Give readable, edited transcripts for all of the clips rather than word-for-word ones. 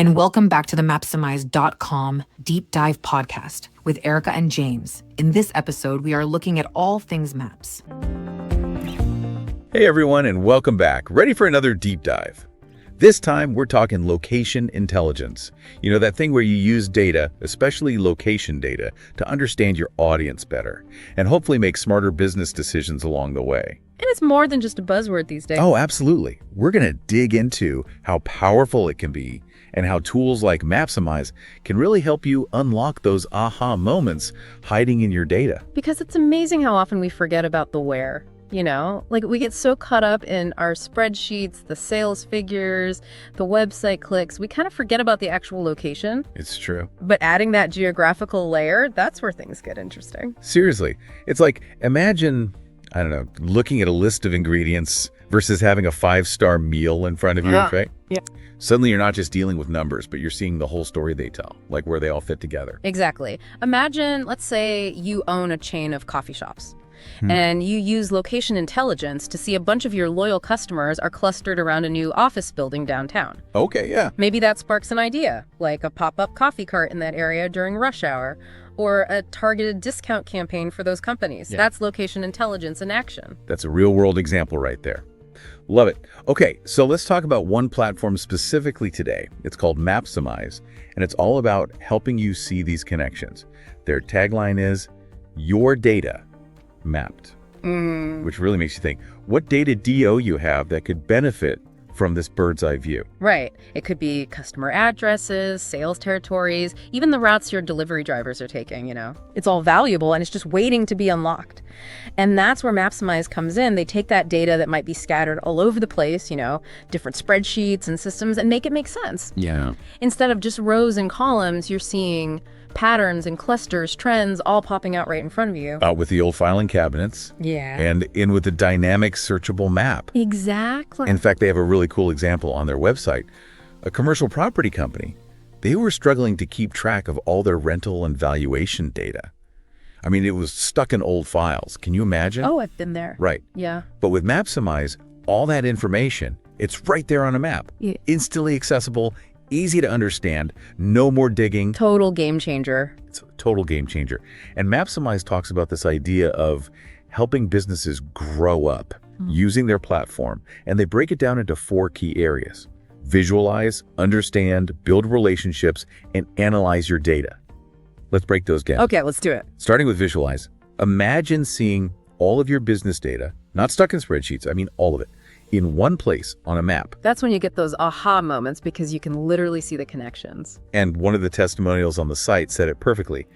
And welcome back to the Mapsimise.com Deep Dive Podcast with Erica and James. In this episode, we are looking at all things maps. Hey everyone, and welcome back. Ready for another deep dive. This time, we're talking location intelligence. You know, that thing where you use data, especially location data, to understand your audience better and hopefully make smarter business decisions along the way. And it's more than just a buzzword these days. Oh, absolutely. We're going to dig into how powerful it can be and how tools like Mapsimise can really help you unlock those aha moments hiding in your data. Because it's amazing how often we forget about the where. You know, like we get so caught up in our spreadsheets, the sales figures, the website clicks, we kind of forget about the actual location. It's true. But adding that geographical layer, that's where things get interesting. Seriously. It's like, imagine, I don't know, looking at a list of ingredients versus having a 5-star meal in front of you, right? Yeah. Suddenly you're not just dealing with numbers, but you're seeing the whole story they tell, like where they all fit together. Exactly. Imagine, let's say you own a chain of coffee shops. And you use location intelligence to see a bunch of your loyal customers are clustered around a new office building downtown. Okay, yeah. Maybe that sparks an idea, like a pop-up coffee cart in that area during rush hour, or a targeted discount campaign for those companies. Yeah. That's location intelligence in action. That's a real-world example right there. Love it. Okay, so let's talk about one platform specifically today. It's called Mapsimise, and it's all about helping you see these connections. Their tagline is, "Your data mapped," which really makes you think, what data do you have that could benefit from this bird's eye view? Right. It could be customer addresses, sales territories, even the routes your delivery drivers are taking, you know. It's all valuable and it's just waiting to be unlocked. And that's where Mapsimise comes in. They take that data that might be scattered all over the place, you know, different spreadsheets and systems, and make it make sense. Yeah. Instead of just rows and columns, you're seeing patterns and clusters, trends, all popping out right in front of you. Out with the old filing cabinets. Yeah. And in with the dynamic searchable map. Exactly. In fact, they have a really cool example on their website. A commercial property company, they were struggling to keep track of all their rental and valuation data. I mean, it was stuck in old files. Can you imagine? Oh, I've been there. Right. Yeah. But with Mapsimise, all that information, it's right there on a map. Yeah. Instantly accessible, easy to understand, no more digging. Total game changer. It's a total game changer. And Mapsimise talks about this idea of helping businesses grow up using their platform, and they break it down into 4 key areas: visualize, understand, build relationships, and analyze your data. Let's break those down. Okay, let's do it. Starting with visualize. Imagine seeing all of your business data, not stuck in spreadsheets, I mean all of it, in one place on a map. That's when you get those aha moments because you can literally see the connections. And one of the testimonials on the site said it perfectly.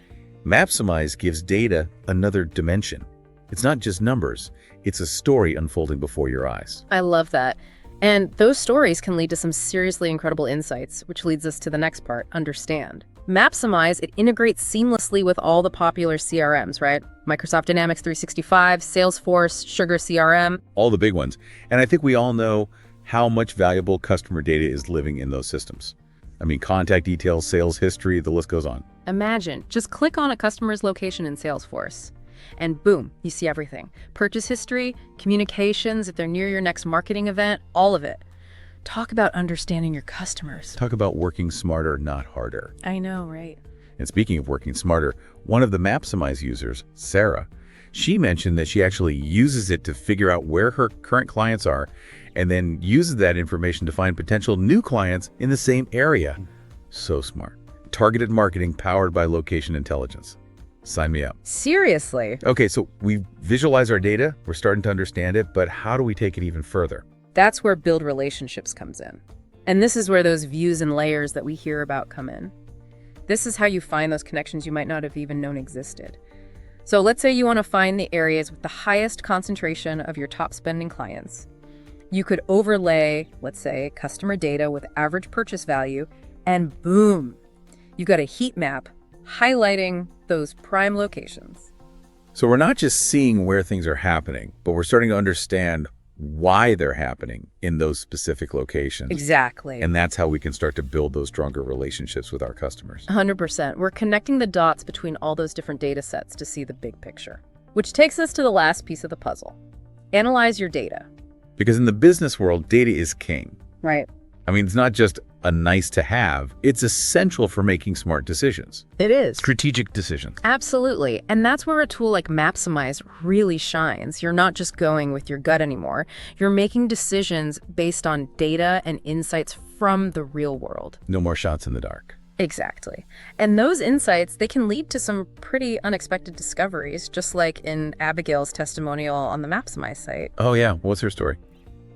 Mapsimise gives data another dimension. It's not just numbers, it's a story unfolding before your eyes. I love that. And those stories can lead to some seriously incredible insights, which leads us to the next part, understand. Mapsimise, it integrates seamlessly with all the popular CRMs, right? Microsoft Dynamics 365, Salesforce, Sugar CRM. All the big ones. And I think we all know how much valuable customer data is living in those systems. I mean, contact details, sales history, the list goes on. Imagine, just click on a customer's location in Salesforce, and boom, you see everything. Purchase history, communications, if they're near your next marketing event, all of it. Talk about understanding your customers. Talk about working smarter, not harder. I know, right? And speaking of working smarter, one of the Mapsimise users, Sarah, she mentioned that she actually uses it to figure out where her current clients are and then uses that information to find potential new clients in the same area. So smart. Targeted marketing powered by location intelligence. Sign me up. Seriously. Okay, so we visualize our data, we're starting to understand it, but how do we take it even further? That's where build relationships comes in. And this is where those views and layers that we hear about come in. This is how you find those connections you might not have even known existed. So let's say you want to find the areas with the highest concentration of your top spending clients. You could overlay, let's say, customer data with average purchase value, and boom, you got a heat map highlighting those prime locations. So we're not just seeing where things are happening, but we're starting to understand why they're happening in those specific locations. Exactly. And that's how we can start to build those stronger relationships with our customers. 100%. We're connecting the dots between all those different data sets to see the big picture. Which takes us to the last piece of the puzzle. Analyze your data. Because in the business world, data is king. Right. I mean, it's not just a nice to have. It's essential for making smart decisions, It is. strategic decisions. Absolutely. And that's where a tool like Mapsimise really shines. You're not just going with your gut anymore. You're making decisions based on data and insights from the real world. No more shots in the dark. Exactly. And those insights, they can lead to some pretty unexpected discoveries, just like in Abigail's testimonial on the Mapsimise site. Oh yeah, what's her story?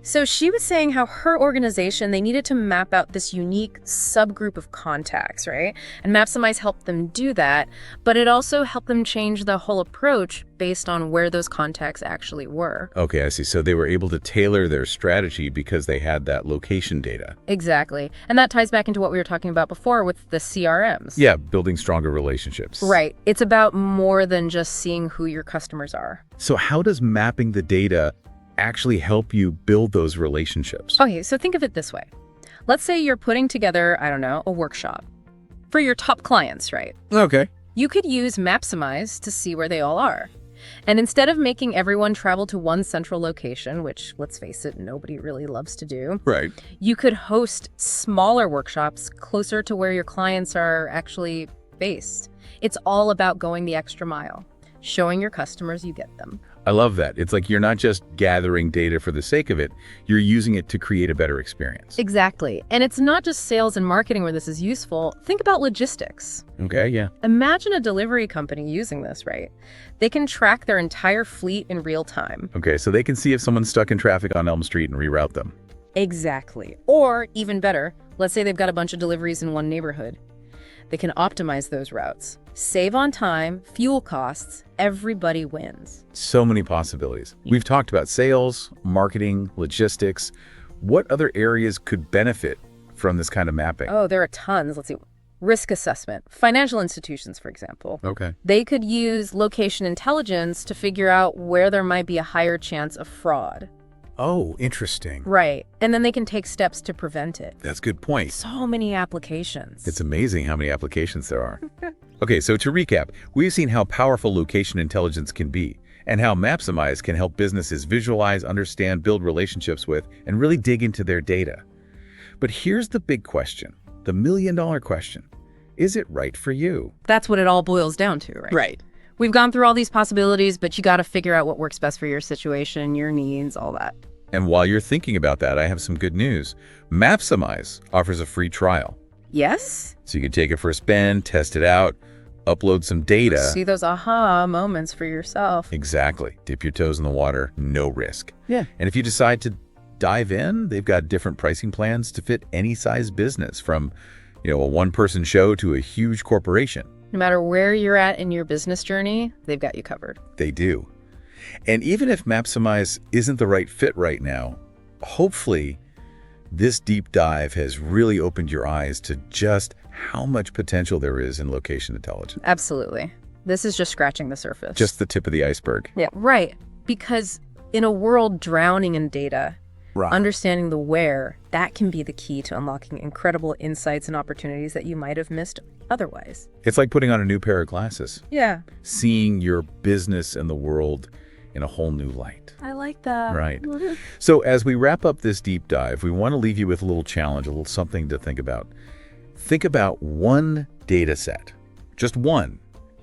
So she was saying how her organization, they needed to map out this unique subgroup of contacts, right? And Mapsimise helped them do that, but it also helped them change the whole approach based on where those contacts actually were. Okay, I see. So they were able to tailor their strategy because they had that location data. Exactly. And that ties back into what we were talking about before with the CRMs. Yeah, building stronger relationships. Right. It's about more than just seeing who your customers are. So how does mapping the data actually help you build those relationships? Okay, so think of it this way. Let's say you're putting together, I don't know, a workshop for your top clients, right? Okay. You could use Mapsimise to see where they all are. And instead of making everyone travel to one central location, which, let's face it, nobody really loves to do, Right. you could host smaller workshops closer to where your clients are actually based. It's all about going the extra mile, showing your customers you get them. I love that. It's like you're not just gathering data for the sake of it, you're using it to create a better experience. Exactly. And it's not just sales and marketing where this is useful. Think about logistics. Okay, yeah. Imagine a delivery company using this, right? They can track their entire fleet in real time. Okay, so they can see if someone's stuck in traffic on Elm Street and reroute them. Exactly. Or even better, let's say they've got a bunch of deliveries in one neighborhood. They can optimize those routes, save on time, fuel costs, everybody wins. So many possibilities. We've talked about sales, marketing, logistics. What other areas could benefit from this kind of mapping? Oh, there are tons. Let's see. Risk assessment. Financial institutions, for example. Okay. They could use location intelligence to figure out where there might be a higher chance of fraud. Oh, interesting. Right. And then they can take steps to prevent it. That's a good point. So many applications. It's amazing how many applications there are. Okay, so to recap, we've seen how powerful location intelligence can be and how Mapsimise can help businesses visualize, understand, build relationships with, and really dig into their data. But here's the big question, the million-dollar question. Is it right for you? That's what it all boils down to, right? Right. We've gone through all these possibilities, but you got to figure out what works best for your situation, your needs, all that. And while you're thinking about that, I have some good news. Mapsimise offers a free trial. Yes? So you can take it for a spin, test it out, upload some data. See those aha moments for yourself. Exactly. Dip your toes in the water, no risk. Yeah. And if you decide to dive in, they've got different pricing plans to fit any size business, from, a one-person show to a huge corporation. No matter where you're at in your business journey, they've got you covered. They do. And even if Mapsimise isn't the right fit right now, hopefully this deep dive has really opened your eyes to just how much potential there is in location intelligence. Absolutely. This is just scratching the surface. Just the tip of the iceberg. Yeah, right. Because in a world drowning in data, understanding the where, that can be the key to unlocking incredible insights and opportunities that you might have missed otherwise. It's like putting on a new pair of glasses. Yeah. Seeing your business and the world in a whole new light. I like that. Right. So as we wrap up this deep dive, we want to leave you with a little challenge, a little something to think about. Think about one data set, just one,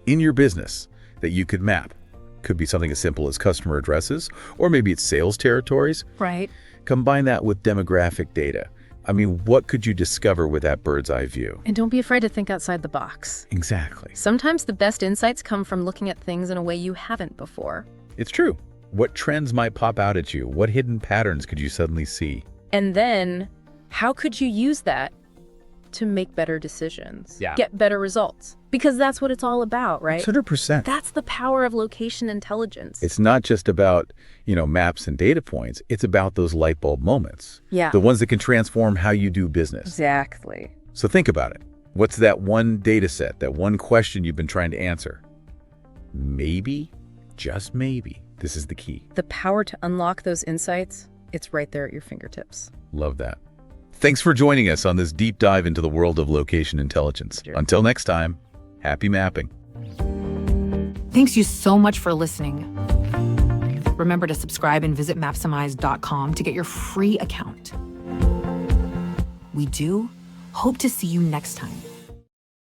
in your business that you could map. Could be something as simple as customer addresses, or maybe it's sales territories. Right. Combine that with demographic data. I mean, what could you discover with that bird's eye view? And don't be afraid to think outside the box. Exactly. Sometimes the best insights come from looking at things in a way you haven't before. It's true. What trends might pop out at you? What hidden patterns could you suddenly see? And then, how could you use that to make better decisions? Yeah. Get better results? Because that's what it's all about, right? 100%. That's the power of location intelligence. It's not just about, maps and data points. It's about those light bulb moments. Yeah. The ones that can transform how you do business. Exactly. So think about it. What's that one data set, that one question you've been trying to answer? Maybe, just maybe, this is the key. The power to unlock those insights, it's right there at your fingertips. Love that. Thanks for joining us on this deep dive into the world of location intelligence. Sure. Until next time, happy mapping. Thanks you so much for listening. Remember to subscribe and visit Mapsimise.com to get your free account. We do Hope to see you next time.